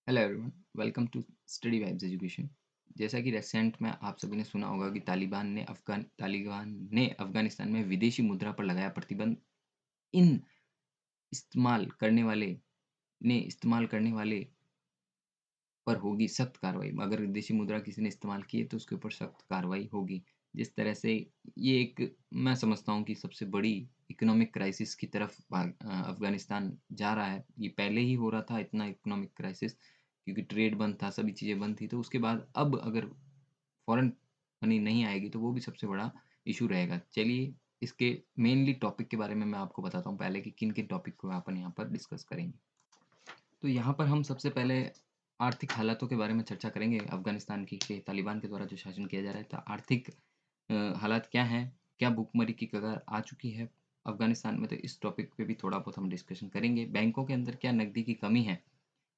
Hello everyone, welcome to study vibes education. जैसा कि recent में आप सभी ने सुना होगा कि तालिबान ने अफगानिस्तान में विदेशी मुद्रा पर लगाया प्रतिबंध। इन इस्तेमाल करने वाले इस्तेमाल करने वाले पर होगी सख्त कार्रवाई। अगर विदेशी मुद्रा किसी ने इस्तेमाल की है तो उसके ऊपर सख्त कार्रवाई होगी। जिस तरह से ये एक मैं समझता हूँ कि सबसे बड़ी इकोनॉमिक क्राइसिस की तरफ अफ़गानिस्तान जा रहा है। ये पहले ही हो रहा था इतना इकोनॉमिक क्राइसिस, क्योंकि ट्रेड बंद था, सभी चीज़ें बंद थी। तो उसके बाद अब अगर फ़ॉरेन मनी नहीं आएगी तो वो भी सबसे बड़ा इश्यू रहेगा। चलिए इसके मेनली टॉपिक के बारे में मैं आपको बताता हूँ पहले कि किन-किन टॉपिक को अपन यहाँ पर डिस्कस करेंगे। तो यहाँ पर हम सबसे पहले आर्थिक हालातों के बारे में चर्चा करेंगे अफ़गानिस्तान की कि तालिबान के द्वारा जो शासन किया जा रहा है। तो आर्थिक हालात क्या हैं? क्या भुखमरी की कगार आ चुकी है अफ़गानिस्तान में? तो इस टॉपिक पे भी थोड़ा बहुत हम डिस्कशन करेंगे। बैंकों के अंदर क्या नकदी की कमी है?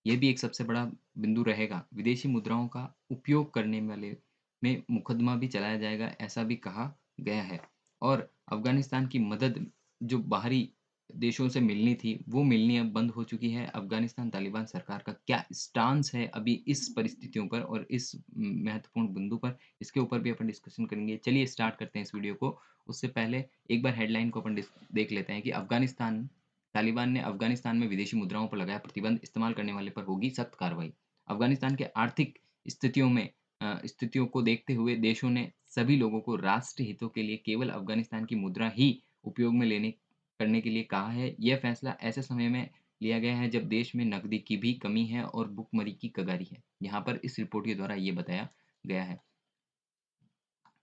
ये भी एक सबसे बड़ा बिंदु रहेगा। विदेशी मुद्राओं का उपयोग करने वाले में मुकदमा भी चलाया जाएगा, ऐसा भी कहा गया है। और अफ़गानिस्तान की मदद जो बाहरी देशों से मिलनी थी, वो मिलनी अब बंद हो चुकी है। अफ़गानिस्तान तालिबान सरकार का क्या स्टांस है अभी इस परिस्थितियों पर और इस महत्वपूर्ण बिंदु पर, इसके ऊपर भी अपन डिस्कशन करेंगे। चलिए स्टार्ट करते हैं इस वीडियो को। उससे पहले एक बार हेडलाइन को अपन देख लेते हैं कि तालिबान ने अफ़गानिस्तान में विदेशी मुद्राओं पर लगाया प्रतिबंध, इस्तेमाल करने वाले पर होगी सख्त कार्रवाई। अफ़गानिस्तान के आर्थिक स्थितियों को देखते हुए देशों ने सभी लोगों को राष्ट्र हितों के लिए केवल अफ़गानिस्तान की मुद्रा ही उपयोग में लेने करने के लिए कहा है। यह फैसला ऐसे समय में लिया गया है जब देश में नकदी की भी कमी है और भुखमरी की कगारी है। यहाँ पर इस रिपोर्ट के द्वारा ये बताया गया है।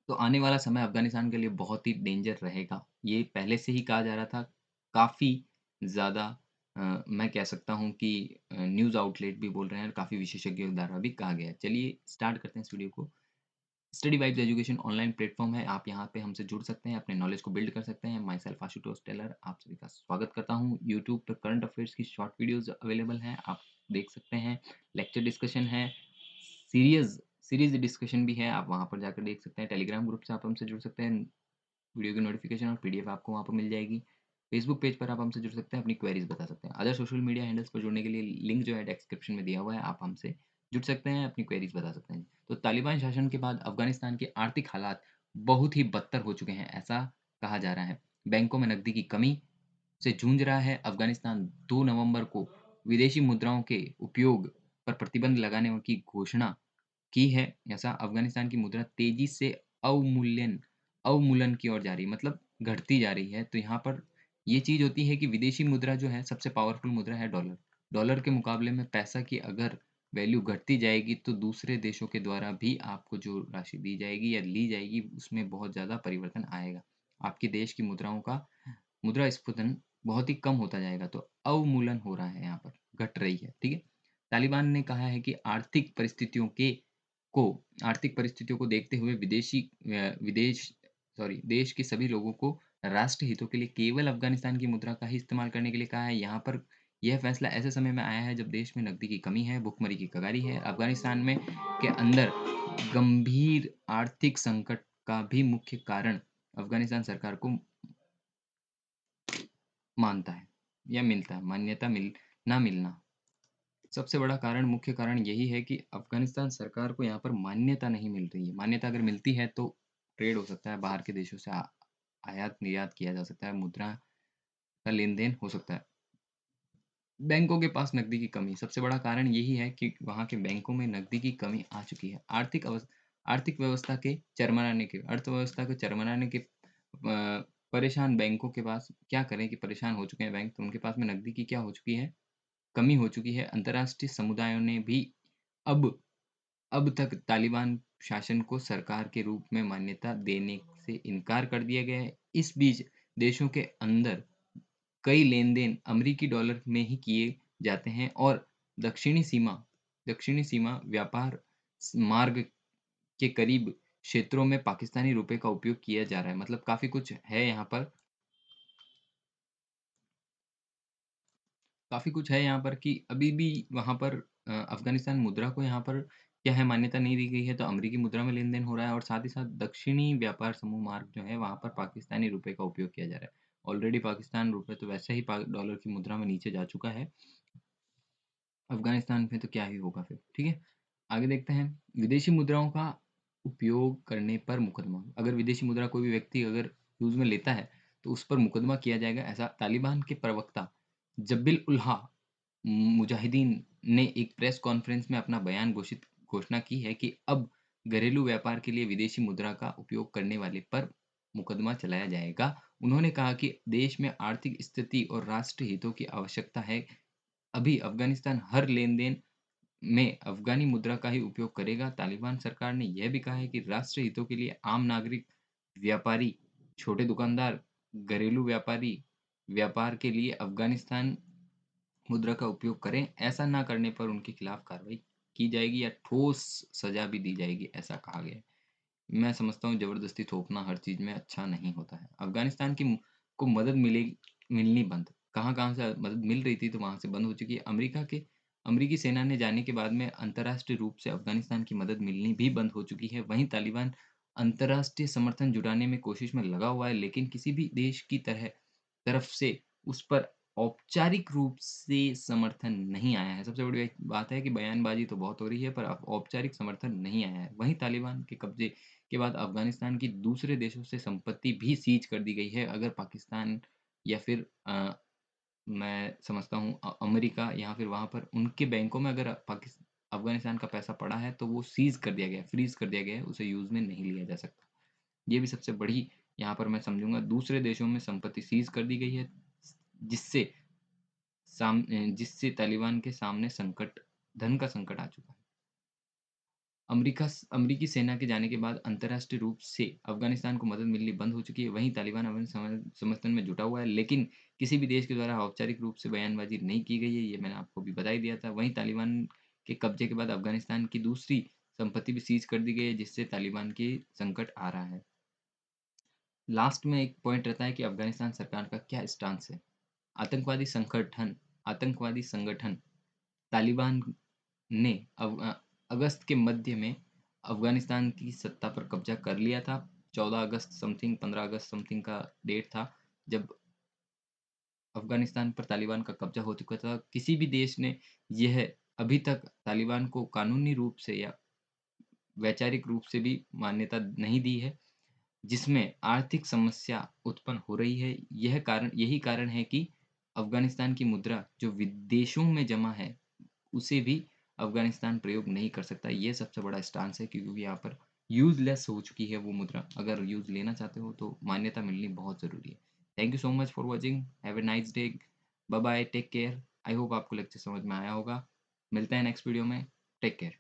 तो आने वाला समय अफ़गानिस्तान के लिए बहुत ही डेंजर रहेगा। ये पहले से ही कहा जा रहा था, काफ़ी ज़्यादा मैं कह सकता हूँ कि न्यूज़ आउटलेट भी बोल रहे हैं और काफ़ी विशेषज्ञों द्वारा भी कहा गया है। चलिए स्टार्ट करते हैं इस वीडियो को। Study vibes education online platform है। आप यहाँ पे हमसे जुड़ सकते हैं, अपने नॉलेज को बिल्ड कर सकते हैं। माय सेल्फ आशुतोष टेलर आप सभी का स्वागत करता हूँ। यूट्यूब पर करंट अफ़ेयर्स की शॉर्ट वीडियोज़ अवेलेबल हैं, आप देख सकते हैं। लेक्चर डिस्कशन है, सीरीज़ सीरीज़ डिस्कशन भी है, आप वहाँ पर जाकर देख सकते हैं। टेलीग्राम ग्रुप से आप हमसे जुड़ सकते हैं। वीडियो की नोटिफ़िकेशन और पीडीएफ आपको वहाँ पर मिल जाएगी। फेसबुक पेज पर आप हमसे जुड़ सकते हैं, अपनी क्वेरीज़ बता सकते हैं। अदर सोशल मीडिया हैंडल्स पर जुड़ने के लिए लिंक जो है डिस्क्रिप्शन में दिया हुआ है, आप हमसे जुड़ सकते हैं, अपनी क्वेरीज़ बता सकते हैं। तो तालिबान शासन के बाद अफ़गानिस्तान के आर्थिक हालात बहुत ही बदतर हो चुके हैं, ऐसा कहा जा रहा है। बैंकों में नकदी की कमी से जूझ रहा है। अफ़गानिस्तान 2 नवंबर को विदेशी मुद्राओं के उपयोग पर प्रतिबंध लगाने की घोषणा की है। ऐसा अफ़गानिस्तान की मुद्रा तेज़ी से अवमूलन की ओर जा रही है, मतलब घटती जा रही है। तो यहाँ पर ये चीज़ होती है कि विदेशी मुद्रा जो है सबसे पावरफुल मुद्रा है डॉलर। डॉलर के मुकाबले में पैसा की अगर वैल्यू घटती जाएगी तो दूसरे देशों के द्वारा भी आपको जो राशि दी जाएगी या ली जाएगी उसमें बहुत ज़्यादा परिवर्तन आएगा। आपके देश की मुद्राओं का मुद्रास्फुटन बहुत ही कम होता जाएगा। तो अवमूलन हो रहा है यहाँ पर, घट रही है, ठीक है? तालिबान ने कहा है कि को आर्थिक परिस्थितियों को देखते हुए देश के सभी लोगों को राष्ट्र हितों के लिए केवल अफ़गानिस्तान की मुद्रा का ही इस्तेमाल करने के लिए कहा है। यहाँ पर यह फैसला ऐसे समय में आया है जब देश में नकदी की कमी है, भुखमरी की कगारी है। अफ़गानिस्तान में के अंदर गंभीर आर्थिक संकट का भी मुख्य कारण अफ़गानिस्तान सरकार को मानता है या मिलता है, ना मिलना। सबसे बड़ा कारण मुख्य कारण यही है कि अफ़गानिस्तान सरकार को यहाँ पर मान्यता नहीं मिल रही है। मान्यता अगर मिलती है तो ट्रेड हो सकता है, बाहर के देशों से आयात-निर्यात किया जा सकता है, मुद्रा का लेन-देन हो सकता है। बैंकों के पास नकदी की कमी, सबसे बड़ा कारण यही है कि वहाँ के बैंकों में नकदी की कमी आ चुकी है। अर्थव्यवस्था के चरमराने के परेशान बैंकों के पास क्या करें कि परेशान हो चुके हैं बैंक, तो उनके पास में नकदी की क्या हो चुकी है, कमी हो चुकी है। अंतर्राष्ट्रीय समुदायों ने भी अब अब तक तालिबान शासन को सरकार के रूप में मान्यता देने से इनकार कर दिया गया है। इस बीच देशों के अंदर कई लेन-देन अमरीकी डॉलर में ही किए जाते हैं और दक्षिणी सीमा व्यापार मार्ग के करीब क्षेत्रों में पाकिस्तानी रुपए का उपयोग किया जा रहा है। मतलब काफ़ी कुछ है यहाँ पर, काफ़ी कुछ है यहाँ पर कि अभी भी वहाँ पर अफ़गानिस्तान मुद्रा को यहाँ पर क्या है, मान्यता नहीं दी गई है, तो अमरीकी मुद्रा में लेन-देन हो रहा है और साथ ही साथ दक्षिणी व्यापार समूह मार्ग जो है, वहाँ पर पाकिस्तानी रुपए का उपयोग किया जा रहा है। ऑलरेडी पाकिस्तान रुपए तो वैसे ही पा डॉलर की मुद्रा में नीचे जा चुका है। अफ़गानिस्तान में तो क्या ही होगा फिर, ठीक है? आगे देखते हैं, विदेशी मुद्राओं का उपयोग करने पर मुकदमा। अगर विदेशी मुद्रा कोई भी व्यक्ति अगर यूज़ में लेता है, तो उस पर मुकदमा किया जाएगा, ऐसा तालिबान के प्रवक्ता जब्बिल उल मुजाहिदीन ने एक प्रेस कॉन्फ्रेंस में अपना बयान घोषणा की है कि अब घरेलू व्यापार के लिए विदेशी मुद्रा का उपयोग करने वाले पर मुकदमा चलाया जाएगा। उन्होंने कहा कि देश में आर्थिक स्थिति और राष्ट्र हितों की आवश्यकता है। अभी अफ़गानिस्तान हर लेन-देन में अफ़गानी मुद्रा का ही उपयोग करेगा। तालिबान सरकार ने यह भी कहा है कि राष्ट्र हितों के लिए आम नागरिक, व्यापारी, छोटे दुकानदार, घरेलू व्यापारी व्यापार के लिए अफ़गानिस्तान मुद्रा का उपयोग करें। ऐसा ना करने पर उनके खिलाफ कार्रवाई की जाएगी या ठोस सज़ा भी दी जाएगी, ऐसा कहा गया है। मैं समझता हूँ ज़बरदस्ती थोपना हर चीज़ में अच्छा नहीं होता है। अफ़गानिस्तान की को मदद मिलनी बंद। कहाँ-कहाँ से मदद मिल रही थी तो वहाँ से बंद हो चुकी है। अमरीकी सेना ने जाने के बाद में अंतर्राष्ट्रीय रूप से अफ़गानिस्तान की मदद मिलनी भी बंद हो चुकी है। वहीं तालिबान अंतर्राष्ट्रीय समर्थन जुटाने में कोशिश में लगा हुआ है, लेकिन किसी भी देश की तरफ से उस पर औपचारिक रूप से समर्थन नहीं आया है। सबसे बड़ी बात है कि बयानबाज़ी तो बहुत हो रही है, पर औपचारिक समर्थन नहीं आया है। वहीं तालिबान के कब्ज़े के बाद अफ़गानिस्तान की दूसरे देशों से संपत्ति भी सीज़ कर दी गई है। अगर पाकिस्तान या फिर मैं समझता हूँ अमेरिका या फिर वहाँ पर उनके बैंकों में अगर अफ़गानिस्तान का पैसा पड़ा है, तो वो सीज़ कर दिया गया है, फ्रीज़ कर दिया गया है, उसे यूज़ में नहीं लिया जा सकता। ये भी सबसे बड़ी यहाँ पर मैं समझूँगा, दूसरे देशों में संपत्ति सीज़ कर दी गई है, जिससे जिससे तालिबान के सामने धन का संकट आ चुका है। अमरीकी सेना के जाने के बाद अंतर्राष्ट्रीय रूप से अफ़गानिस्तान को मदद मिलनी बंद हो चुकी है। वहीं तालिबान अभी समर्थन में जुटा हुआ है, लेकिन किसी भी देश के द्वारा औपचारिक रूप से बयानबाज़ी नहीं की गई है, ये मैंने आपको अभी बता ही दिया था। वहीं तालिबान के कब्ज़े के बाद अफ़गानिस्तान की दूसरी संपत्ति भी सीज़ कर दी गई है, जिससे तालिबान की संकट आ रहा है। लास्ट में एक पॉइंट रहता है कि अफ़गानिस्तान सरकार का क्या स्टांस है। आतंकवादी संगठन आतंकवादी संगठन तालिबान ने अगस्त के मध्य में अफ़गानिस्तान की सत्ता पर कब्ज़ा कर लिया था। 14 अगस्त समथिंग 15 अगस्त समथिंग का डेट था, जब अफ़गानिस्तान पर तालिबान का कब्ज़ा हो चुका था। किसी भी देश ने यह अभी तक तालिबान को कानूनी रूप से या वैचारिक रूप से भी मान्यता नहीं दी है, जिसमें आर्थिक समस्या उत्पन्न हो रही है। यही कारण है कि अफ़गानिस्तान की मुद्रा जो विदेशों में जमा है, उसे भी अफ़गानिस्तान प्रयोग नहीं कर सकता। ये सबसे बड़ा स्टांस है क्योंकि यहाँ पर यूज़लेस हो चुकी है वो मुद्रा। अगर यूज़ लेना चाहते हो तो मान्यता मिलनी बहुत ज़रूरी है। Thank you so much for watching. Have a nice day. Bye bye, take care. I hope आपको लेक्चर समझ में आया होगा। मिलते हैं नेक्स्ट वीडियो में। Take care.